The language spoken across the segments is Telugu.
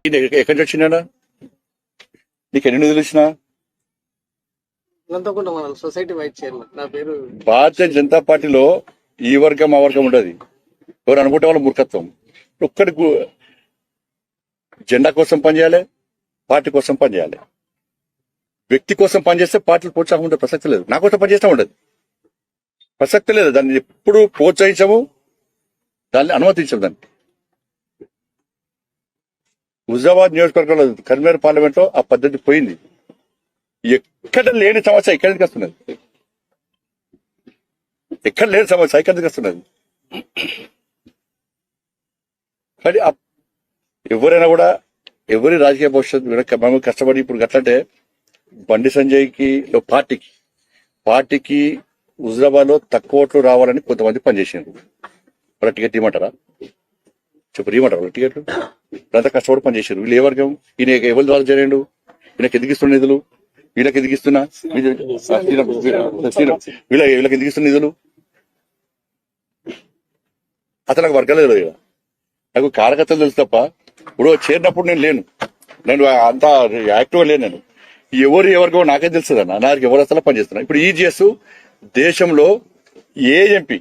ఎక్కడి నుంచి వచ్చినా నీకు ఎన్ని నిధులు ఇచ్చినా? Society vice chairman. నా పేరు భారతీయ జనతా పార్టీలో ఈ వర్గం ఆ వర్గం ఉండదు. ఎవరు అనుకుంటే వాళ్ళ మూర్ఖత్వం. ఒక్కడి జెండా కోసం పనిచేయాలి, పార్టీ కోసం పనిచేయాలి. వ్యక్తి కోసం పనిచేస్తే పార్టీలు ప్రోత్సాహం ఉండే ప్రసక్తి లేదు. నా కోసం పనిచేస్తూ ఉండదు, ప్రసక్తి లేదు. దాన్ని ఎప్పుడు ప్రోత్సహించము, దాన్ని అనుమతించము. దాన్ని హుజరాబాద్ నియోజకవర్గంలో కరీంనగర్ పార్లమెంట్ లో ఆ పద్ధతి పోయింది. ఎక్కడ లేని సమస్య ఎక్కడి నుంచి వస్తున్నది? ఎక్కడ లేని సమస్య ఎక్కడి నుంచి వస్తున్నది? కానీ ఎవరైనా కూడా ఎవరి రాజకీయ భవిష్యత్తు మనం కష్టపడి ఇప్పుడు గట్లంటే బండి సంజయ్కి పార్టీకి హుజరాబాద్ లో తక్కువ ఓట్లు రావాలని కొంతమంది పనిచేసారు. వాళ్ళ టికెట్ ఇవ్వమంటారా? చెప్పు, ఇవ్వమంటారు వాళ్ళ టికెట్లు? అంతా కష్టపడి పనిచేసారు. వీళ్ళు ఏ వర్గం? ఈయన ఎవరి ద్వారా చేయండు? ఈయనకి ఎదిగిస్తున్న నిధులు, వీళ్ళకి ఎదిగిస్తున్నా, వీళ్ళకి ఎదిగిస్తున్న నిధులు. అతను నాకు వర్గాలు తెలియదు, నాకు కార్యకర్తలు తెలుసు తప్ప. ఇప్పుడు చేరినప్పుడు నేను అంత యాక్టివ్గా లేను. నేను ఎవరికో నాకే తెలుస్తుంది అన్న. నాకు ఎవరు వస్తా పనిచేస్తున్నా. ఇప్పుడు ఈజీఎస్ దేశంలో ఏ ఎంపీ,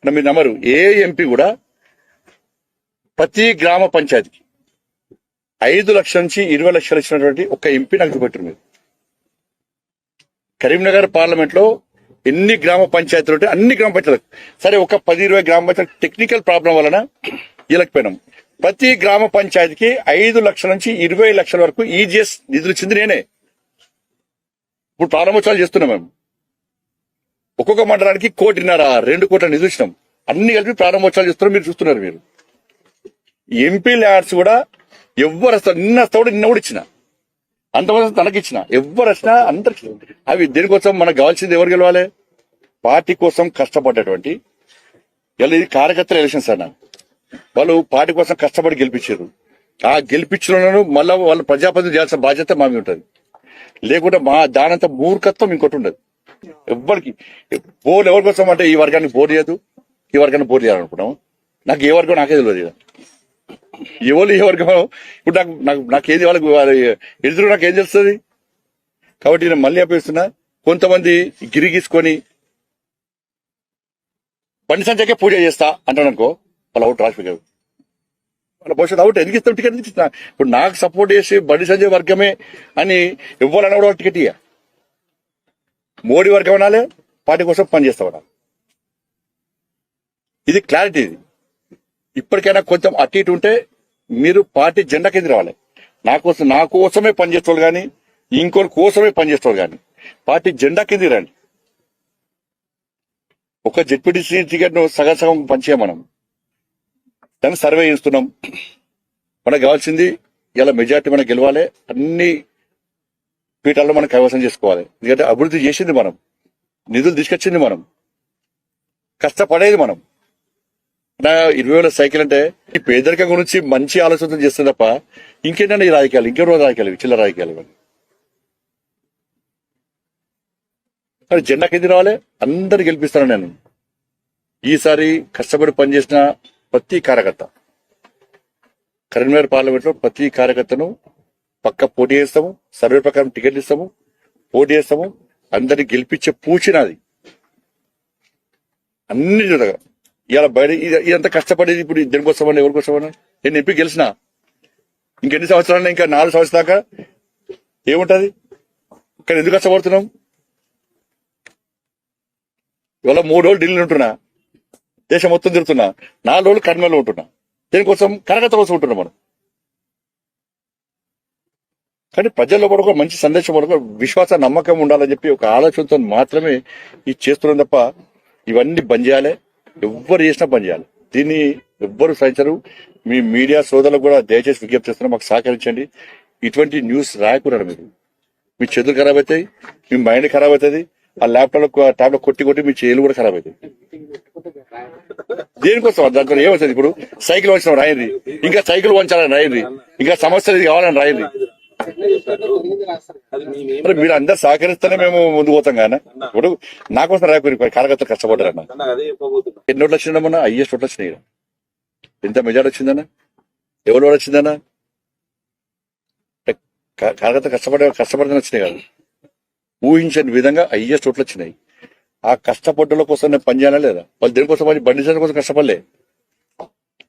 మీరు నమ్మరు, ఏ ఎంపీ కూడా ప్రతి గ్రామ పంచాయతీకి 5 లక్షల నుంచి 20 లక్షలు ఇచ్చినటువంటి ఒక ఎంపీ నాకు చూపెట్టారు. మీరు కరీంనగర్ పార్లమెంట్ లో ఎన్ని గ్రామ పంచాయతీలు ఉంటే అన్ని గ్రామ పంచాయతీలు, సరే ఒక 10-20 గ్రామ పంచాయతీ టెక్నికల్ ప్రాబ్లం వలన ఇవ్వలేకపోయినాం. ప్రతి గ్రామ పంచాయతీకి 5 లక్షల నుంచి 20 లక్షల వరకు ఈజీఎస్ నిధులు ఇచ్చింది నేనే. ఇప్పుడు ప్రారంభోత్సవాలు చేస్తున్నాం మేము. ఒక్కొక్క మండలానికి 1.5-2 కోట్ల నిధులు ఇచ్చినాం. అన్ని కలిపి ప్రారంభోత్సవాలు చేస్తున్నాం. మీరు చూస్తున్నారు. మీరు ఎంపీ ల్యాడ్స్ కూడా ఎవరు వస్తారు, నిన్న కూడా ఇచ్చిన, అంతమంది తనకిచ్చిన, ఎవరు వచ్చినా అందరికి. అవి దేనికోసం? మనకు కావాల్సింది ఎవరు గెలవాలి? పార్టీ కోసం కష్టపడ్డటువంటి ఇది కార్యకర్తల ఎలక్షన్స్ అన్న. వాళ్ళు పార్టీ కోసం కష్టపడి గెలిపించారు. ఆ గెలిపించిన మళ్ళా వాళ్ళు ప్రజాప్రతినిధులు చేయాల్సిన బాధ్యత మా మీద ఉంటుంది. లేకుంటే మా దానంత మూర్ఖత్వం ఇంకోటి ఉండదు ఎవ్వరికి. బోర్డు ఎవరి కోసం అంటే ఈ వర్గానికి బోర్డు చేయదు, ఈ వర్గాన్ని బోర్డు చేయాలనుకున్నాం. నాకు ఏ వర్గం నాకే తెలియదు. ఎవరు ఏ వర్గం ఇప్పుడు నాకేది వాళ్ళకి ఎదురు నాకేం తెలుస్తుంది? కాబట్టి నేను మళ్ళీ అప్పేస్తున్నా. కొంతమంది గిరిగీసుకొని బండి సంజయ్కే పూజ చేస్తా అంటాను అనుకో, వాళ్ళ అవుట్ రాజశేఖర్ గారు వాళ్ళ భవిష్యత్తు అవుట్. ఎందుకు ఇస్తాం టికెట్? ఎందుకు ఇస్తున్నా? ఇప్పుడు నాకు సపోర్ట్ చేసి బండి సంజయ్ వర్గమే అని ఇవ్వాలన్నా కూడా టికెట్ ఇయ్య. మోడీ వర్గం అనాలే, పార్టీ కోసం పనిచేస్తా. ఇది క్లారిటీ. ఇది ఇప్పటికైనా కొంచెం అటు ఇటు ఉంటే మీరు పార్టీ జెండా కింద రావాలి. నా కోసమే పనిచేస్తారు కానీ, ఇంకోటి కోసమే పనిచేస్తారు కానీ పార్టీ జెండా కింద రండి. ఒక జెడ్పీటీసీ టికెట్ ను సగం పనిచేయం. మనం దాన్ని సర్వే చేస్తున్నాం. మనకు కావాల్సింది ఇలా మెజార్టీ మనకు గెలవాలి, అన్ని పీఠాల్లో మనం కైవసం చేసుకోవాలి. ఎందుకంటే అభివృద్ధి చేసింది మనం, నిధులు తీసుకొచ్చింది మనం, కష్టపడేది మనం. 20,000 సైకిల్ అంటే ఈ పేదరికం గురించి మంచి ఆలోచన చేస్తుంది తప్ప ఇంకేంటంటే ఈ రాజకీయాలు, ఇంకెవరో రాజకీయాలు, చిల్లర రాజకీయాలు ఇవన్నీ. కానీ జెండా కింద రావాలి, అందరు గెలిపిస్తాను నేను. ఈసారి కష్టపడి పనిచేసిన ప్రతి కార్యకర్త, కరీంనగర్ పార్లమెంట్ లో ప్రతి కార్యకర్తను పక్క పోటీ చేస్తాము, సర్వే ప్రకారం టికెట్లు ఇస్తాము, పోటీ చేస్తాము. అందరిని గెలిపించే పూచినది అన్ని జరగ. ఇలా బయట ఇదంతా కష్టపడేది ఇప్పుడు దేనికోసమన్నా, ఎవరికోసమన్నా? నేను ఎంపీ గెలిచిన ఇంకెన్ని సంవత్సరాలు? ఇంకా 4 సంవత్సరాల దాకా ఏముంటది? కానీ ఎందుకు కష్టపడుతున్నాం? ఇవాళ 3 రోజులు ఢిల్లీలో ఉంటున్నా, దేశం మొత్తం తిరుగుతున్నా, 4 రోజులు కర్నూలులో ఉంటున్నా. దేనికోసం? కార్యకర్త కోసం ఉంటున్నాం మనం. కానీ ప్రజల్లో కూడా ఒక మంచి సందేశం, ఒక విశ్వాస నమ్మకం ఉండాలని చెప్పి ఒక ఆలోచనతో మాత్రమే ఇది చేస్తున్నాం తప్ప ఇవన్నీ బంద్ చేయాలి. ఎవ్వరు చేసినా బంద్ చేయాలి. దీన్ని ఎవ్వరు సహించరు. మీ మీడియా సోదరులకు కూడా దయచేసి విజ్ఞప్తి చేస్తున్నా, మాకు సహకరించండి. ఇటువంటి న్యూస్ రాయకూడదు. మీరు మీ చేతులు ఖరాబ్ అవుతాయి, మీ మైండ్ ఖరాబ్ అవుతుంది. ఆ ట్యాబ్లో కొట్టి మీ చేతులు కూడా ఖరాబ్ అవుతాయి. దేనికోసం? దాంట్లో ఏమవుతుంది? ఇప్పుడు సైకిల్ వంచడం రాయండి, ఇంకా సైకిల్ వంచాలని రాయండి, ఇంకా సమస్యలు కావాలని రాయండి. మరి మీరు అందరు సహకరిస్తేనే మేము ముందుకు పోతాం కానీ ఇప్పుడు నాకోసం రాయకూరి కార్యకర్తలు కష్టపడ్డారన్న. ఎన్ని ఓట్లు వచ్చిందమ్మన్నా? హైయెస్ట్ ఓట్లు వచ్చినాయి. ఎంత మెజార్టీ వచ్చిందన్నా? ఎవరు వచ్చిందన్నా? కార్యకర్త కష్టపడిన వచ్చినాయి కాదు, ఊహించని విధంగా హైయెస్ట్ ఓట్లు వచ్చినాయి. ఆ కష్టపడ్డల కోసం నేను పనిచేయాలా లేదా? వాళ్ళు దేనికోసం పని, బండి సంజయ్ కోసం కష్టపడలే,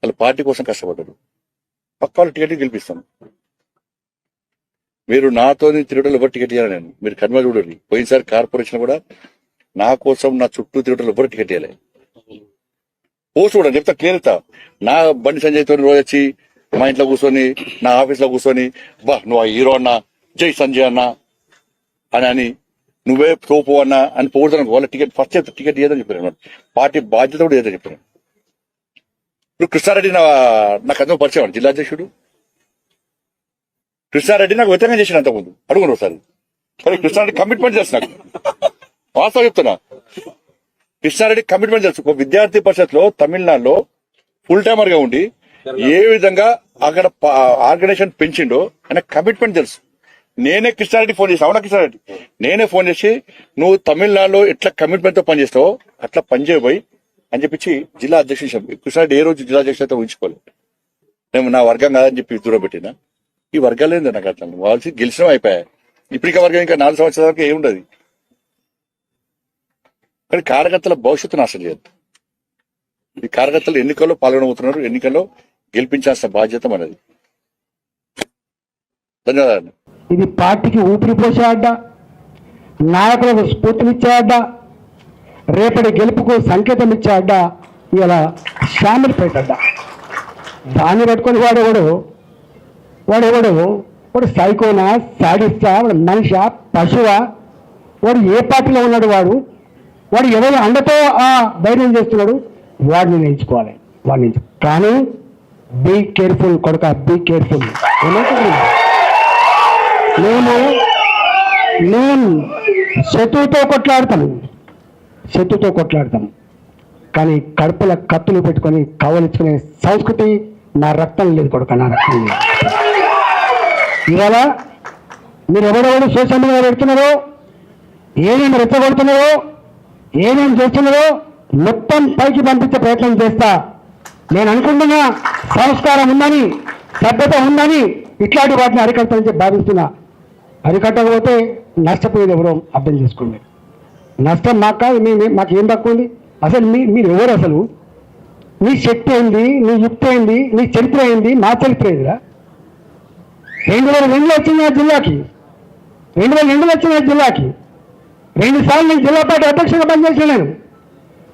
వాళ్ళ పార్టీ కోసం కష్టపడ్డారు. పక్క వాళ్ళు టికెట్ గెలిపిస్తాం. మీరు నాతో తిరగడంలో ఎవరు టికెట్ ఇవ్వాలి? నేను మీరు కర్మ చూడండి. పోయినసారి కార్పొరేషన్ కూడా నా కోసం నా చుట్టూ తిరగడంలో ఎవరు టికెట్ ఇవ్వాలి. పోస్ట్ కూడా చెప్తా, క్లియర్ ఇస్తా. నా బండి సంజయ్తో రోజు వచ్చి మా ఇంట్లో కూర్చొని, నా ఆఫీస్ లో కూర్చొని, బా నువ్వు ఆ హీరో అన్నా, జై సంజయ్ అన్నా అని నువ్వే తోపు అన్నా అని పోతాను. వాళ్ళ టికెట్ ఫస్ట్ టికెట్ ఇయ్యదని చెప్పాను. పార్టీ బాధ్యత కూడా ఏదని చెప్పాను. ఇప్పుడు కృష్ణారెడ్డి నాకు అంత పరిచయం, జిల్లా అధ్యక్షుడు కృష్ణారెడ్డి నాకు వ్యతిరేకంగా చేసిన అంతకుముందు. అడుగును ఒకసారి. కానీ కృష్ణారెడ్డి కమిట్మెంట్ చేసి నాకు వాస్తవం చెప్తున్నా. కృష్ణారెడ్డి కమిట్మెంట్ తెలుసు. ఒక విద్యార్థి పరిషత్ లో తమిళనాడులో ఫుల్ టైమర్ గా ఉండి ఏ విధంగా అక్కడ ఆర్గనైజేషన్ పెంచిండో ఆయన కమిట్మెంట్ తెలుసు. నేనే కృష్ణారెడ్డి ఫోన్ చేసి, అవునా కృష్ణారెడ్డి, నేనే ఫోన్ చేసి నువ్వు తమిళనాడులో ఎట్లా కమిట్మెంట్ తో పనిచేస్తావో అట్లా పనిచేయబోయి అని చెప్పించి జిల్లా అధ్యక్షుడు. కృష్ణారెడ్డి ఏ రోజు జిల్లా అధ్యక్షులతో ఉంచుకోలేదు. నేను నా వర్గం కాదని చెప్పి దూరం పెట్టినా. ఈ వర్గాలు ఏంది నాకు అట్లా వాళ్ళకి గెలిచడం అయిపోయాయి. ఇప్పటికే వర్గం ఇంకా 4 సంవత్సరాల వరకు ఏముండదు. కానీ కార్యకర్తల భవిష్యత్తు నాశనం చేయద్దు. ఈ కార్యకర్తలు ఎన్నికల్లో పాల్గొనబోతున్నారు. ఎన్నికల్లో గెలిపించాల్సిన బాధ్యత మనది. ధన్యవాదాలు. ఇది పార్టీకి ఊపిరి పోసే అడ్డ, నాయకులకు స్ఫూర్తినిచ్చే అడ్డ, రేపటి గెలుపుకు సంకేతం ఇచ్చే అడ్డ ఇలా షామిల్పేట అడ్డ. దాన్ని పట్టుకొని వాడు సైకోనా, సాడిస్టా, వాడు మనిషా, పశువా, వాడు ఏ పార్టీలో ఉన్నాడు, వాడు ఎవరు అండతో ఆ ధైర్యం చేస్తున్నాడు, వాడిని ఎంచుకోవాలి. కానీ బీ కేర్ఫుల్ కొడుక, బీ కేర్ఫుల్. నేను శత్రువుతో కొట్లాడతాను, కానీ కడుపుల కత్తులు పెట్టుకొని కవలించుకునే సంస్కృతి నా రక్తం లేదు కొడుక, నా రక్తం లేదు. ఇవాళ మీరు ఎవరెవరు సోషల్ మీడియా పెడుతున్నారో, ఏమేమి రెచ్చగొడుతున్నారో, ఏమేమి చేస్తున్నారో మొత్తం పైకి పంపించే ప్రయత్నం చేస్తా. నేను అనుకుంటున్నా సంస్కారం ఉందని, సభ్యత ఉందని ఇట్లాంటి వాటిని అరికట్టాలని చెప్పి భావిస్తున్నా. అరికట్టకపోతే నష్టపోయేది ఎవరో అర్థం చేసుకోండి. నష్టం మాకు కాదు, మాకేం తక్కువ ఉంది? అసలు మీరు ఎవరు? అసలు నీ శక్తి ఏంది, నీ యుక్తి ఏంది, నీ చరిత్ర ఏంది, మా చరిత్ర ఏందిరా? 2002 వచ్చింది ఆ జిల్లాకి, 2002 వచ్చింది ఆ జిల్లాకి. 2 సార్లు నేను జిల్లా పార్టీ అధ్యక్షుడిగా పనిచేసాను, నేను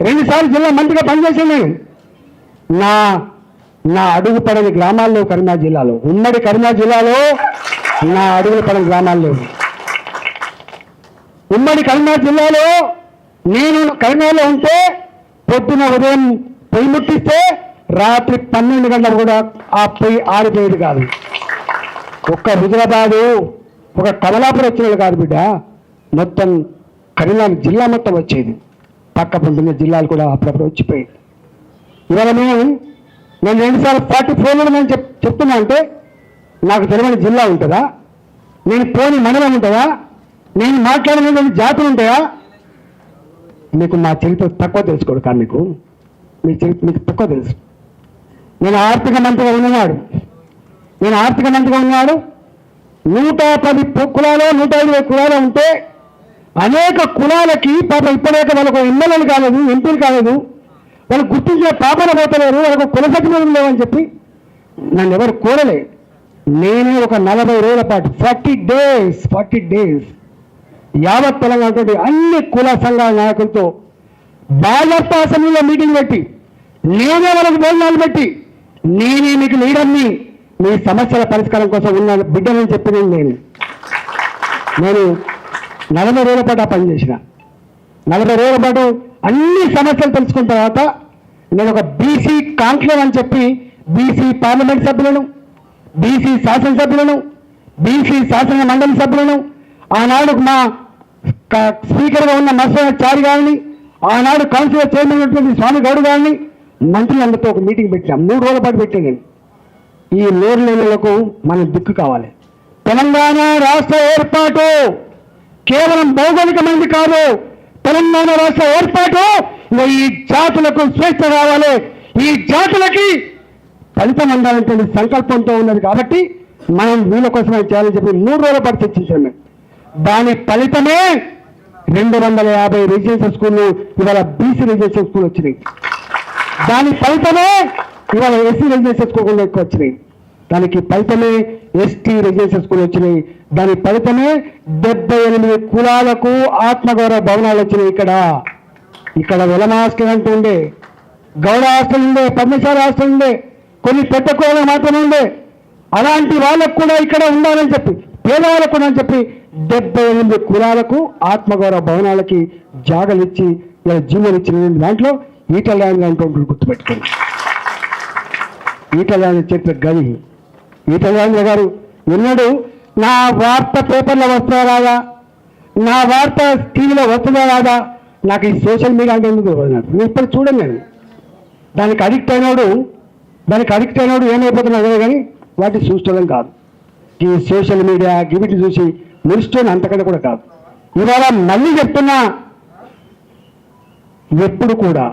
2 సార్లు జిల్లా మంత్రిగా పనిచేసాను. నేను నా అడుగు పడని గ్రామాల్లో కరీంనగర్ జిల్లాలో, ఉమ్మడి కరీంనగర్ జిల్లాలో నా అడుగులు పడని గ్రామాల్లో, ఉమ్మడి కరీంనగర్ జిల్లాలో నేను కరీంనగర్లో ఉంటే పొద్దున ఉదయం పొయ్యి ముట్టిస్తే రాత్రి 12 గంటలు కూడా ఆ పొయ్యి ఆరిపోయేది కాదు. ఒక్క హుజరాబాదు, ఒక కమలాపురం వచ్చినది కాదు బిడ్డ, మొత్తం కరీంనగర్ జిల్లా మొత్తం వచ్చేది. పక్క పొందిన జిల్లాలు కూడా అప్పుడప్పుడు వచ్చిపోయేది. ఇవాళ నేను 2 సార్లు 44 నేను చెప్తున్నా అంటే నాకు తెలియని జిల్లా ఉంటుందా? నేను పోని మండలం ఉంటుందా? నేను మాట్లాడిన జాతులు ఉంటాయా? మీకు మా చరిత్ర తక్కువ తెలుసుకోడు కానీ మీ చరిత్ర మీకు తక్కువ తెలుసు. నేను ఆర్థిక మంత్రిగా ఉన్నాడు, 110 కులాలు 120 కులాలు ఉంటే అనేక కులాలకి పాప ఇప్పటిదాకా వాళ్ళకు ఎమ్మెల్యేలు కాలేదు, ఎంపీలు కాలేదు, వాళ్ళు గుర్తించిన పాపన పోతలేరు, వాళ్ళకు కుల సర్టిఫికేట్లు లేవని చెప్పి నన్ను ఎవరు కోరలే. నేనే ఒక 40 రోజుల పాటు 40 డేస్ యావత్ తెలంగాణ అన్ని కుల సంఘాల నాయకులతో భాజపా అసెంబ్లీలో మీటింగ్ పెట్టి, నేనే వాళ్ళకి భోజనాలు పెట్టి, నేనే మీకు లీడర్ని, మీ సమస్యల పరిష్కారం కోసం ఉన్న బిడ్డని చెప్పింది నేను 40 రోజుల పాటు ఆ పని చేసిన. 40 రోజుల పాటు అన్ని సమస్యలు తెలుసుకున్న తర్వాత నేను ఒక బీసీ కాంక్లేవ్ అని చెప్పి బీసీ పార్లమెంట్ సభ్యులను, బీసీ శాసనసభ్యులను, బీసీ శాసన మండలి సభ్యులను, ఆనాడు మా స్పీకర్గా ఉన్న నరసింహాచారి గారిని, ఆనాడు కౌన్సిలర్ చైర్మన్ ఉన్నటువంటి స్వామి గౌడ్ గారిని, మంత్రులందరితో ఒక మీటింగ్ పెట్టాం. 3 రోజుల పాటు పెట్టాను నేను. ఈ 3 నెలలకు మనం దిక్కు కావాలి. తెలంగాణ రాష్ట్ర ఏర్పాటు కేవలం భౌగోళికమైనది కాదు. తెలంగాణ రాష్ట్ర ఏర్పాటు ఈ జాతులకు స్వేచ్ఛ కావాలి, ఈ జాతులకి ఫలితం అందాలనే సంకల్పంతో ఉన్నది. కాబట్టి మనం వీళ్ళ కోసం అది చేయాలని చెప్పి 3 రోజుల పాటు చర్చించాం మేము. దాని ఫలితమే 250 రెసిడెన్షియల్ స్కూళ్ళు ఇవాళ బీసీ రెసిడెన్షియల్ స్కూల్ వచ్చినాయి. దాని ఫలితమే ఇవాళ ఎస్సీ రెసిడెన్షియల్ స్కూల్ ఎక్కువ వచ్చినాయి. దానికి ఫలితమే ఎస్టీ రెసిడెన్షియల్ స్కూల్ వచ్చినాయి. దాని ఫలితమే 78 కులాలకు ఆత్మగౌరవ భవనాలు వచ్చినాయి. ఇక్కడ వెలమ హాస్టల్ అంటూ ఉండే, గౌడ హాస్టల్ ఉండే, పద్మశాలి హాస్టల్ ఉండే, కొన్ని పెద్ద కులాలకు మాత్రమే ఉండే. అలాంటి వాళ్ళకు కూడా ఇక్కడ ఉండాలని చెప్పి, పేదవాళ్ళకు కూడా అని చెప్పి 78 కులాలకు ఆత్మగౌరవ భవనాలకి జాగలు ఇచ్చి ఇలా జీవోలు ఇచ్చిన దాంట్లో ఈటల రాజేంద్ర అంటూ గుర్తుపెట్టుకోండి. ఈటల రాజేంద్ర చరిత్ర గది. ఈటల రాజేంద్ర గారు ఎన్నడూ నా వార్త పేపర్లో వస్తుందా రాదా, నా వార్త టీవీలో వస్తుందా రాదా, నాకు ఈ సోషల్ మీడియా అంటే ఎందుకు అన్నాడు. నేను ఇప్పుడు చూడండి, నేను దానికి అడిక్ట్ అయినోడు ఏమైపోతున్నాడు కానీ వాటిని చూసుకోవడం కాదు. ఈ సోషల్ మీడియా గివిటి చూసి మురిస్తోని అంతకంటే కూడా కాదు. ఇవాళ మళ్ళీ చెప్తున్నా, ఎప్పుడు కూడా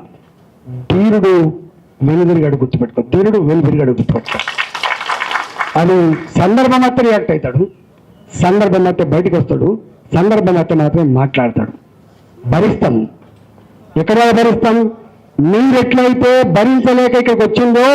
ధీరుడు వెనుదిరిగాడు గుర్తుపెట్టుకో, ధీరుడు వెనుదిరిగాడు గుర్తుపెట్టుకో. అది సందర్భం మాత్రం రియాక్ట్ అవుతాడు, సందర్భం మాత్రం బయటకు వస్తాడు, సందర్భం మాత్రమే మాట్లాడతాడు. భరిస్తాం. ఎక్కడ భరిస్తాం? మీరు ఎట్లయితే భరించలేక ఇక్కడికి వచ్చిందో